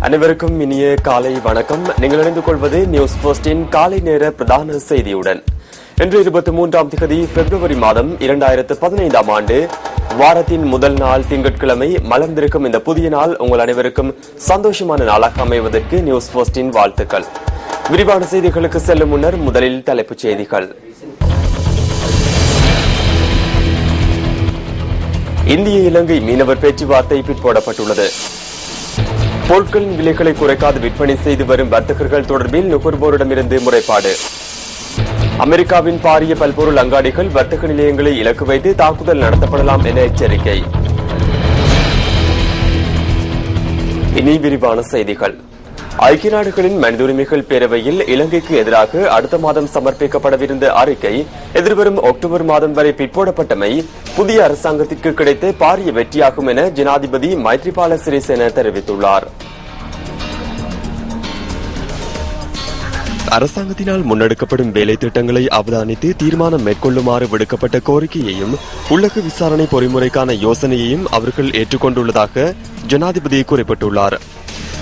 அனைவருக்கும் இனிய காலை வணக்கம். நீங்கள் இணைந்து கொள்வது நியூஸ் போஸ்டின் காலை நேர பிரதான செய்தியுடன். இன்று 23ஆம் தேதி பிப்ரவரி மாதம் 2015ஆம் ஆண்டு வாரத்தின் முதல் நாள் திங்கட்கிழமை மலர்ந்திருக்கும் இந்த புதிய நாள் உங்கள் அனைவருக்கும் சந்தோஷமான நாளாக அமைவதற்கு நியூஸ் போஸ்டின் வாழ்த்துக்கள். விரிவான செய்திகளுக்கு செல்லும் முன்னர் முதலில் தலைப்புச் செய்திகள். இந்திய இலங்கை மீனவர் பேச்சுவார்த்தை பிற்போடப்பட்டுள்ளது. பொருட்களின் விலைகளை குறைக்காது விற்பனை செய்து வரும் வர்த்தகர்கள் தொடர்பில் நுகர்வோரிடமிருந்து முறைப்பாடு. அமெரிக்காவின் பாரிய பல்பொருள் அங்காடிகள் வர்த்தக நிலையங்களை இலக்கு வைத்து தாக்குதல் நடத்தப்படலாம் என எச்சரிக்கை. இனி விரிவான செய்திகள். ஐக்கிய நாடுகளின் மனித உரிமைகள் பேரவையில் இலங்கைக்கு எதிராக அடுத்த மாதம் சமர்ப்பிக்கப்படவிருந்த அறிக்கை எதிர்வரும் அக்டோபர் மாதம் வரை பிற்போடப்பட்டமை புதிய அரசாங்கத்திற்கு கிடைத்த பாரிய வெற்றியாகும் என ஜனாதிபதி மைத்ரிபால சிறிசேன தெரிவித்துள்ளார். அரசாங்கத்தினால் முன்னெடுக்கப்படும் வேலை திட்டங்களை அவதானித்து தீர்மானம் மேற்கொள்ளுமாறு விடுக்கப்பட்ட கோரிக்கையையும் உள்ளக விசாரணை பொறிமுறைக்கான யோசனையையும் அவர்கள் ஏற்றுக்கொண்டுள்ளதாக ஜனாதிபதி குறிப்பிட்டுள்ளார்.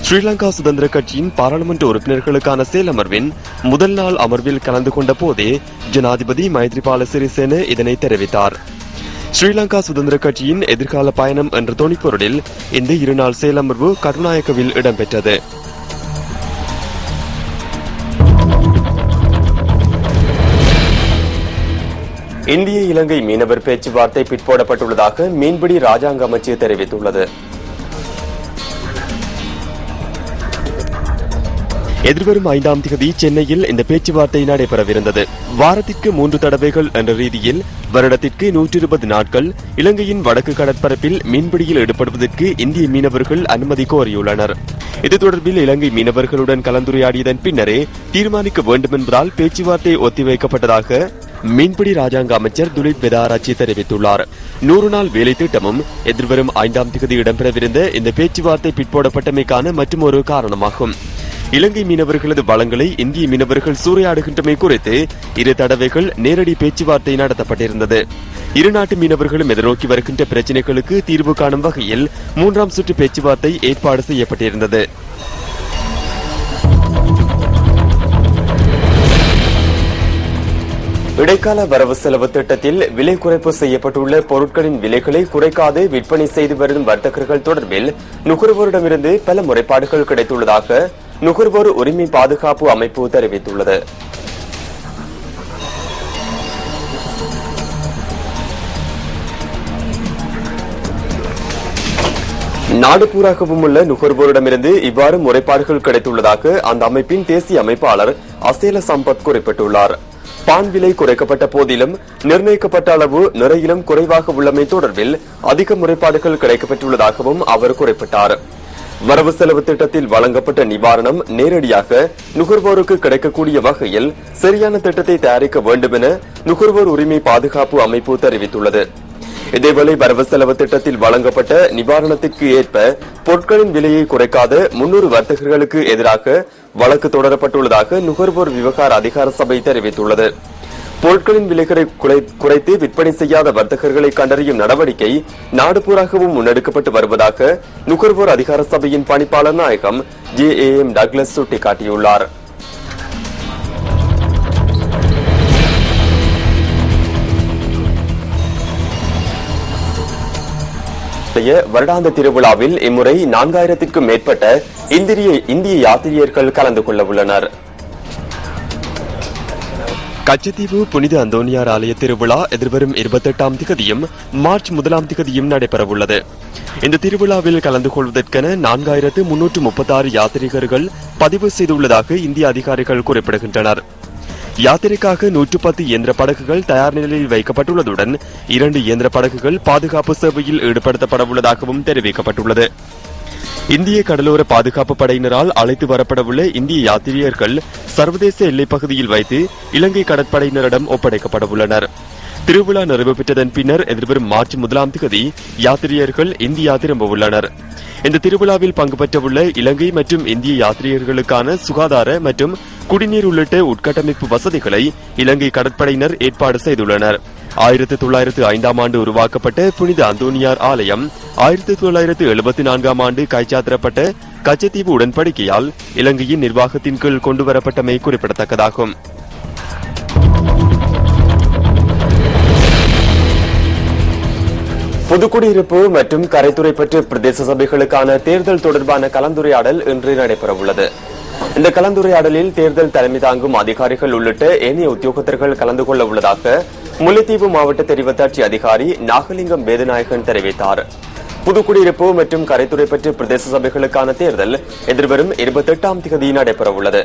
ஸ்ரீலங்கா சுதந்திர கட்சியின் பாராளுமன்ற உறுப்பினர்களுக்கான செயலமர்வின் முதல் நாள் அமர்வில் கலந்து கொண்ட போதே ஜனாதிபதி மைத்ரிபால சிறிசேன இதனை தெரிவித்தார். ஸ்ரீலங்கா சுதந்திர கட்சியின் எதிர்கால பயணம் என்ற தொனிப்பொருளில் இந்த இருநாள் செயலமர்வு கருநாயக்கவில் இடம்பெற்றது. இந்திய இலங்கை மீனவர் பேச்சுவார்த்தை பிற்போடப்பட்டுள்ளதாக மீன்பிடி ராஜாங்க அமைச்சு தெரிவித்துள்ளது. எதிர்வரும் 5ஆம் தேதி சென்னையில் இந்த பேச்சுவார்த்தை நடைபெறவிருந்தது. வாரத்திற்கு 3 தடவைகள் என்ற ரீதியில் வருடத்திற்கு 120 நாட்கள் இலங்கையின் வடக்கு கடற்பரப்பில் மீன்பிடியில் ஈடுபடுவதற்கு இந்திய மீனவர்கள் அனுமதி கோரியுள்ளனர். இது தொடர்பில் இலங்கை மீனவர்களுடன் கலந்துரையாடியதன் பின்னரே தீர்மானிக்க வேண்டும் என்பதால் பேச்சுவார்த்தை ஒத்திவைக்கப்பட்டதாக மீன்பிடி ராஜாங்க அமைச்சர் துலித் வெதாராச்சி தெரிவித்துள்ளார். 100 நாள் வேலை திட்டமும் எதிர்வரும் 5ஆம் தேதி இடம்பெறவிருந்த இந்த பேச்சுவார்த்தை பிற்போடப்பட்டமைக்கான மற்றொரு காரணமாகும். இலங்கை மீனவர்களது வளங்களை இந்திய மீனவர்கள் சூறையாடுகின்றமை குறித்து 2 தடவைகள் நேரடி பேச்சுவார்த்தை நடத்தப்பட்டிருந்தது. இரு நாட்டு மீனவர்களும் எதிர்நோக்கி வருகின்ற பிரச்சினைகளுக்கு தீர்வு காணும் வகையில் 3ஆம் சுற்று பேச்சுவார்த்தை ஏற்பாடு செய்யப்பட்டிருந்தது. இடைக்கால வரவு செலவு திட்டத்தில் விலை குறைப்பு செய்யப்பட்டுள்ள பொருட்களின் விலைகளை குறைக்காது விற்பனை செய்து வரும் வர்த்தகர்கள் தொடர்பில் நுகர்வோரிடமிருந்து பல முறைப்பாடுகள் கிடைத்துள்ளதாக நுகர்வோர் உரிமை பாதுகாப்பு அமைப்பு தெரிவித்துள்ளது. நாடு பூராகவும் உள்ள நுகர்வோரிடமிருந்து இவ்வாறு முறைப்பாடுகள் கிடைத்துள்ளதாக அந்த அமைப்பின் தேசிய அமைப்பாளர் அசேல சம்பத் குறிப்பிட்டுள்ளார். பான் விலை குறைக்கப்பட்ட போதிலும் நிர்ணயிக்கப்பட்ட அளவு நிறையிலும் குறைவாக உள்ளமை தொடர்பில் அதிக முறைப்பாடுகள் கிடைக்கப்பட்டுள்ளதாகவும் அவர் குறிப்பிட்டார். வரவு செலவு திட்டத்தில் வழங்கப்பட்ட நிவாரணம் நேரடியாக நுகர்வோருக்கு கிடைக்கக்கூடிய வகையில் சரியான திட்டத்தை தயாரிக்க வேண்டும் என நுகர்வோர் உரிமை பாதுகாப்பு அமைப்பு தெரிவித்துள்ளது. இதேவேளை வரவு செலவு திட்டத்தில் வழங்கப்பட்ட நிவாரணத்திற்கு ஏற்ப பொருட்களின் விலையை குறைக்காத 300 வர்த்தகர்களுக்கு எதிராக வழக்கு தொடரப்பட்டுள்ளதாக நுகர்வோர் விவகார அதிகார சபை தெரிவித்துள்ளது. பொருட்களின் விலைகளை குறைத்து விற்பனை செய்யாத வர்த்தகர்களை கண்டறியும் நடவடிக்கை நாடு பூராகவும் முன்னெடுக்கப்பட்டு வருவதாக நுகர்வோர் அதிகார சபையின் பணிப்பாளர் நாயகம் JAM டக்ளஸ் சுட்டிக்காட்டியுள்ளார். வருடாந்த திருவிழாவில் இம்முறை 4000க்கும் மேற்பட்ட இந்திய யாத்திரியர்கள் கலந்து கொள்ள உள்ளனர். கச்சத்தீவு புனித அந்தோனியார் ஆலய திருவிழா எதிர்வரும் 28ஆம் தேதியும் மார்ச் 1ஆம் தேதியும் நடைபெறவுள்ளது. இந்த திருவிழாவில் கலந்து கொள்வதற்கென 4336 யாத்ரீகர்கள் பதிவு செய்துள்ளதாக இந்திய அதிகாரிகள் குறிப்பிடுகின்றனர். யாத்திரைக்காக 110 இயந்திர படகுகள் தயார் நிலையில் வைக்கப்பட்டுள்ளதுடன் 2 இயந்திர படகுகள் பாதுகாப்பு சேவையில் ஈடுபடுத்தப்பட உள்ளதாகவும் தெரிவிக்கப்பட்டுள்ளது. இந்திய கடலோர பாதுகாப்பு படையினரால் அழைத்து வரப்படவுள்ள இந்திய யாத்திரியர்கள் சர்வதேச எல்லைப் பகுதியில் வைத்து இலங்கை கடற்படையினரிடம் ஒப்படைக்கப்பட உள்ளனர். திருவிழா நிறைவு பெற்றதன் பின்னர் எதிர்வரும் மார்ச் 1ஆம் தேதி யாத்திரியர்கள் இந்தியா திரும்ப உள்ளனர். இந்த திருவிழாவில் பங்கு பெற்றவுள்ள இலங்கை மற்றும் இந்திய யாத்திரியர்களுக்கான சுகாதார மற்றும் குடிநீர் உள்ளிட்ட உட்கட்டமைப்பு வசதிகளை இலங்கை கடற்படையினர் ஏற்பாடு செய்துள்ளனர். 1905 ஆண்டு உருவாக்கப்பட்ட புனித அந்தோனியார் ஆலயம் 1974 ஆண்டு கைச்சாத்திரப்பட்ட கச்சத்தீவு உடன்படிக்கையால் இலங்கையின் நிர்வாகத்தின் கீழ் கொண்டுவரப்பட்டமை குறிப்பிடத்தக்கதாகும். புதுக்குடியிருப்பு மற்றும் கரைத்துறை பற்றி பிரதேச சபைகளுக்கான தேர்தல் தொடர்பான கலந்துரையாடல் இன்று நடைபெறவுள்ளது. இந்த கலந்துரையாடலில் தேர்தல் தலைமை தாங்கும் அதிகாரிகள் உள்ளிட்ட ஏனைய உத்தியோகத்தர்கள் கலந்து கொள்ள உள்ளதாக முல்லைத்தீவு மாவட்ட தெரிவத்தாட்சி அதிகாரி நாகலிங்கம் வேதநாயகன் தெரிவித்தார். புதுக்குடியிருப்பு மற்றும் கரைத்துறை பற்றி பிரதேச சபைகளுக்கான தேர்தல் எதிர்வரும் 28ஆம் தேதி நடைபெறவுள்ளது.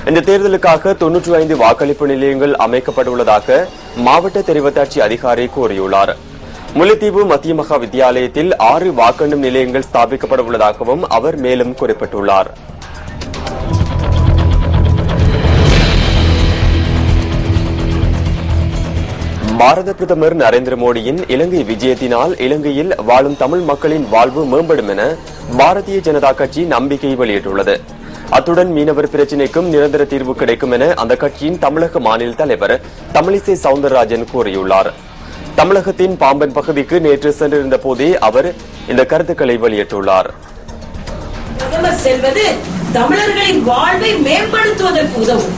இந்த தேர்தலுக்காக 95 வாக்களிப்பு நிலையங்கள் அமைக்கப்பட்டுள்ளதாக மாவட்ட தெரிவத்தாட்சி அதிகாரி கூறியுள்ளார். முல்லைத்தீவு மத்திய மகா வித்தியாலயத்தில் 6 வாக்கெண்ணும் நிலையங்கள் ஸ்தாபிக்கப்பட உள்ளதாகவும் அவர் மேலும் குறிப்பிட்டுள்ளார். பாரத பிரதமர் நரேந்திர மோடியின் இலங்கை விஜயத்தினால் இலங்கையில் வாழும் தமிழ் மக்களின் வாழ்வு மேம்படும் என பாரதிய ஜனதா கட்சி நம்பிக்கை வெளியிட்டுள்ளது. அத்துடன் மீனவர் பிரச்சினைக்கும் நிரந்தர தீர்வு கிடைக்கும் என அந்த கட்சியின் தமிழக மாநில தலைவர் தமிழிசை சவுந்தரராஜன் கூறியுள்ளார். தமிழகத்தின் பாம்பன் பகுதிக்கு நேற்று சென்றிருந்த போதே அவர் இந்த கருத்துக்களை வெளியிட்டுள்ளார். பிரதமர் செல்வது தமிழர்களின் வாழ்வை மேம்படுத்துவதற்கு உதவும்.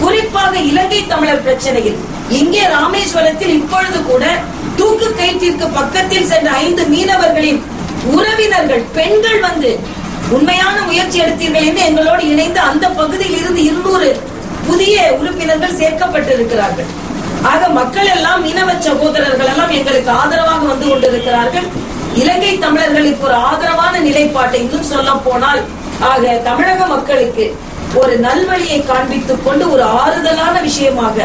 குறிப்பாக இலங்கை தமிழர் பிரச்சனையில் இங்கே ராமேஸ்வரத்தில் இப்பொழுது கூட தூக்கு கயிற்றிற்கு பக்கத்தில் சென்ற 5 மீனவர்களின் உறவினர்கள் பெண்கள் வந்து உண்மையான முயற்சி எடுத்தீர்கள் என்று எங்களோடு இணைந்து அந்த பகுதியில் இருந்து 200 புதிய உறுப்பினர்கள் சேர்க்கப்பட்டிருக்கிறார்கள். ஆக மக்கள் எல்லாம் மீனவ சகோதரர்கள் எல்லாம் எங்களுக்கு ஆதரவாக வந்து கொண்டிருக்கிறார்கள். இலங்கை தமிழர்கள் இப்போ ஒரு ஆதரவான நிலைப்பாட்டை இன்னும் சொல்ல போனால் ஆக தமிழக மக்களுக்கு ஒரு நல்வழியை காண்பித்துக் கொண்டு ஒரு ஆறுதலான விஷயமாக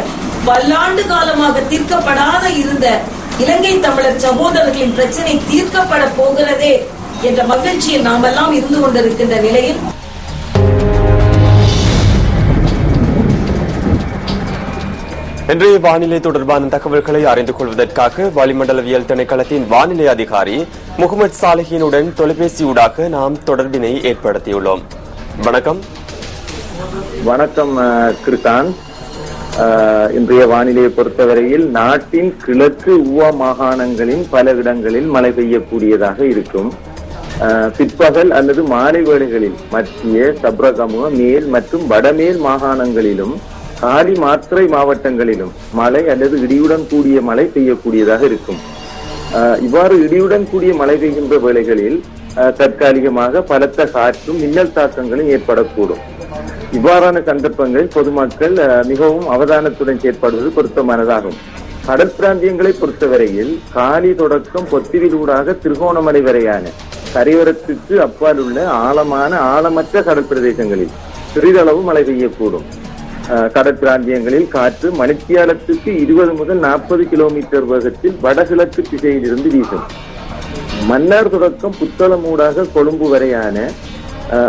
பல்லாண்டு காலமாக தீர்க்கப்படாத இருந்த இலங்கை தமிழர் சகோதரர்களின் பிரச்சனை தீர்க்கப்பட போகிறதே என்ற மகிழ்ச்சியில் நாமெல்லாம் இருந்து கொண்டிருக்கின்ற நிலையில் இன்றைய வானிலை தொடர்பான தகவல்களை அறிந்து கொள்வதற்காக வளிமண்டலவியல் திணைக்களத்தின் வானிலை அதிகாரி முகமது சாலிஹினுடன் தொலைபேசியூடாக நாம் தொடர்பினை ஏற்படுத்தியுள்ளோம். வணக்கம். வணக்கம் கிருத்தான். இன்றைய வானிலையை பொறுத்தவரையில் நாட்டின் கிழக்கு ஊவா மாகாணங்களின் பல இடங்களில் மழை பெய்யக்கூடியதாக இருக்கும். பிற்பகல் அல்லது மாலை வேளைகளில் மத்திய சப்ரகமுக மேல் மற்றும் வடமேல் மாகாணங்களிலும் காலி மாத்திரை மாவட்டங்களிலும் மழை அல்லது இடியுடன் கூடிய மழை பெய்யக்கூடியதாக இருக்கும். இவ்வாறு இடியுடன் கூடிய மழை பெய்கின்ற வேளைகளில் தற்காலிகமாக பலத்த காற்றும் மின்னல் தாக்கங்களும் ஏற்படக்கூடும். இவ்வாறான சந்தர்ப்பங்களில் பொதுமக்கள் மிகவும் அவதானத்துடன் செயற்படுவது பொருத்தமானதாகும். கடல் பிராந்தியங்களை பொறுத்தவரையில் காலி தொடக்கம் பொத்திவிலூடாக திருகோணமலை வரையான கரையோரத்துக்கு அப்பால் உள்ள ஆழமற்ற கடல் பிரதேசங்களில் சிறிதளவு மழை பெய்யக்கூடும். கடற்பிராந்தியங்களில் காற்று மணித்தியாலத்துக்கு 20 முதல் 40 கிலோமீட்டர் வேகத்தில் வடகிழக்கு திசையில் இருந்து வீசும். மன்னார் தொடக்கம் புத்தளம் ஊடாக கொழும்பு வரையான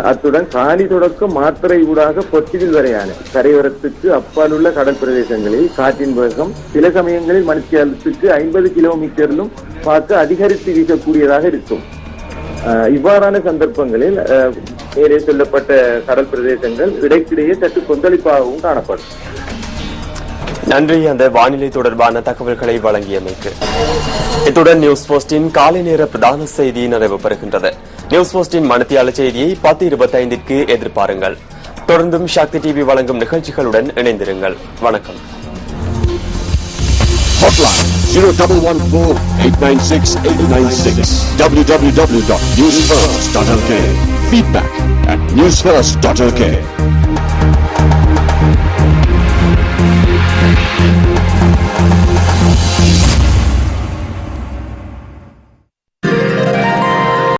அத்துடன் காலி தொடக்கம் மாத்திரை ஊடாக பொத்திவில் வரையான கரையோரத்துக்கு அப்பால் உள்ள கடல் பிரதேசங்களில் காற்றின் வேகம் சில சமயங்களில் மணித்தியாலத்துக்கு 50 கிலோமீட்டரிலும் பார்க்க அதிகரித்து வீசக்கூடியதாக இருக்கும். இவ்வாறான சந்தர்ப்பங்களில் மேலே சொல்லப்பட்ட கடல் பிரதேசங்கள் இடைக்கிடையே சற்று கொந்தளிப்பாகவும் காணப்படும். நன்றி அந்த வானிலை தொடர்பான தகவல்களை வழங்கியமைக்கு. இத்துடன் நியூஸ் போஸ்டின் காலை நேர பிரதான செய்தி நிறைவு பெறுகின்றது. நியூஸ் போஸ்டின் மணித்தியால செய்தியை 10:25க்கு எதிர்பாருங்கள். தொடர்ந்தும் சக்தி டிவி வழங்கும் நிகழ்ச்சிகளுடன் இணைந்திருங்கள். வணக்கம். Hotline 0114-896-896 www.newsfirst.lk. Feedback at newsfirst.lk.